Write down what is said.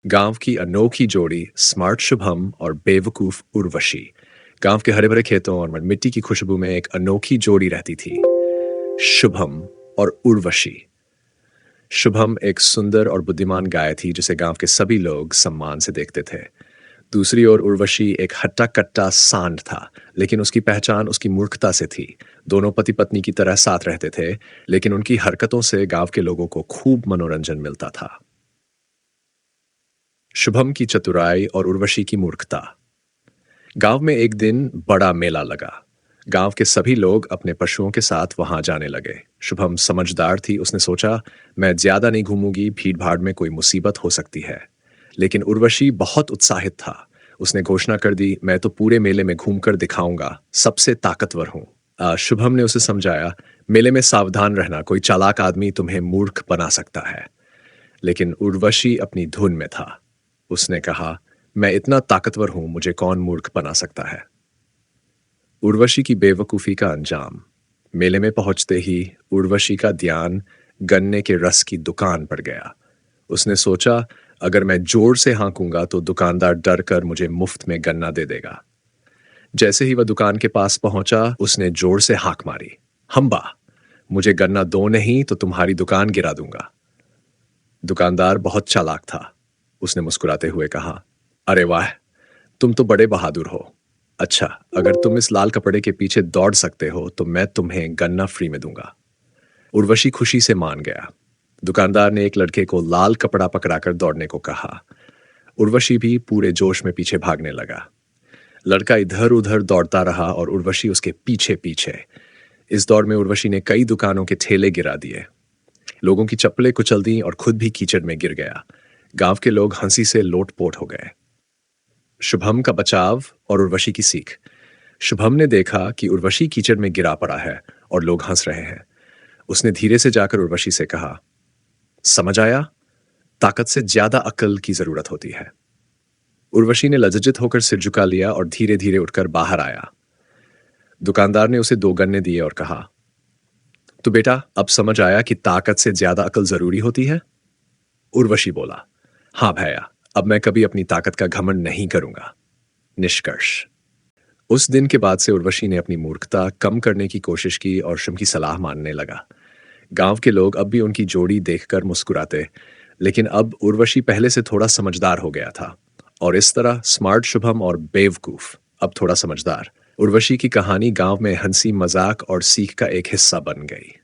गांव की अनोखी जोड़ी स्मार्ट शुभम और बेवकूफ उर्वशी। गांव के हरे भरे खेतों और मिट्टी की खुशबू में एक अनोखी जोड़ी रहती थी, शुभम और उर्वशी। शुभम एक सुंदर और बुद्धिमान गाय थी जिसे गांव के सभी लोग सम्मान से देखते थे। दूसरी ओर उर्वशी एक हट्टा कट्टा सांड था, लेकिन उसकी पहचान उसकी मूर्खता से थी। दोनों पति पत्नी की तरह साथ रहते थे, लेकिन उनकी हरकतों से गांव के लोगों को खूब मनोरंजन मिलता था। शुभम की चतुराई और उर्वशी की मूर्खता। गांव में एक दिन बड़ा मेला लगा। गांव के सभी लोग अपने पशुओं के साथ वहां जाने लगे। शुभम समझदार थी, उसने सोचा मैं ज्यादा नहीं घूमूंगी, भीड़ भाड़ में कोई मुसीबत हो सकती है। लेकिन उर्वशी बहुत उत्साहित था। उसने घोषणा कर दी, मैं तो पूरे मेले में घूमकर दिखाऊंगा, सबसे ताकतवर हूं। शुभम ने उसे समझाया, मेले में सावधान रहना, कोई चालाक आदमी तुम्हें मूर्ख बना सकता है। लेकिन उर्वशी अपनी धुन में था। उसने कहा, मैं इतना ताकतवर हूं, मुझे कौन मूर्ख बना सकता है। उर्वशी की बेवकूफी का अंजाम। मेले में पहुंचते ही उर्वशी का ध्यान गन्ने के रस की दुकान पर गया। उसने सोचा, अगर मैं जोर से हाँकूंगा तो दुकानदार डर कर मुझे मुफ्त में गन्ना दे देगा। जैसे ही वह दुकान के पास पहुंचा, उसने जोर से हाँक मारी, हम्बा, मुझे गन्ना दो नहीं तो तुम्हारी दुकान गिरा दूंगा। दुकानदार बहुत चालाक था। उसने मुस्कुराते हुए कहा, अरे वाह, तुम तो बड़े बहादुर हो। अच्छा, अगर तुम इस लाल कपड़े के पीछे दौड़ सकते हो तो मैं तुम्हें गन्ना फ्री में दूंगा। उर्वशी खुशी से मान गया। दुकानदार ने एक लड़के को लाल कपड़ा पकड़ाकर दौड़ने को कहा। उर्वशी भी पूरे जोश में पीछे भागने लगा। लड़का इधर उधर दौड़ता रहा और उर्वशी उसके पीछे पीछे। इस दौड़ में उर्वशी ने कई दुकानों के ठेले गिरा दिए। लोगों की चप्पलें कुचल दी और खुद भी कीचड़ में गिर गया। गांव के लोग हंसी से लोटपोट हो गए। शुभम का बचाव और उर्वशी की सीख। शुभम ने देखा कि उर्वशी कीचड़ में गिरा पड़ा है और लोग हंस रहे हैं। उसने धीरे से जाकर उर्वशी से कहा, समझ आया, ताकत से ज्यादा अक्ल की जरूरत होती है। उर्वशी ने लज्जित होकर सिर झुका लिया और धीरे धीरे उठकर बाहर आया। दुकानदार ने उसे 2 गन्ने दिए और कहा, तो बेटा, अब समझ आया कि ताकत से ज्यादा अक्ल जरूरी होती है। उर्वशी बोला, हाँ भैया, अब मैं कभी अपनी ताकत का घमंड नहीं करूंगा। निष्कर्ष। उस दिन के बाद से उर्वशी ने अपनी मूर्खता कम करने की कोशिश की और शुभ की सलाह मानने लगा। गांव के लोग अब भी उनकी जोड़ी देखकर मुस्कुराते, लेकिन अब उर्वशी पहले से थोड़ा समझदार हो गया था। और इस तरह स्मार्ट शुभम और बेवकूफ अब थोड़ा समझदार उर्वशी की कहानी गांव में हंसी मजाक और सीख का एक हिस्सा बन गई।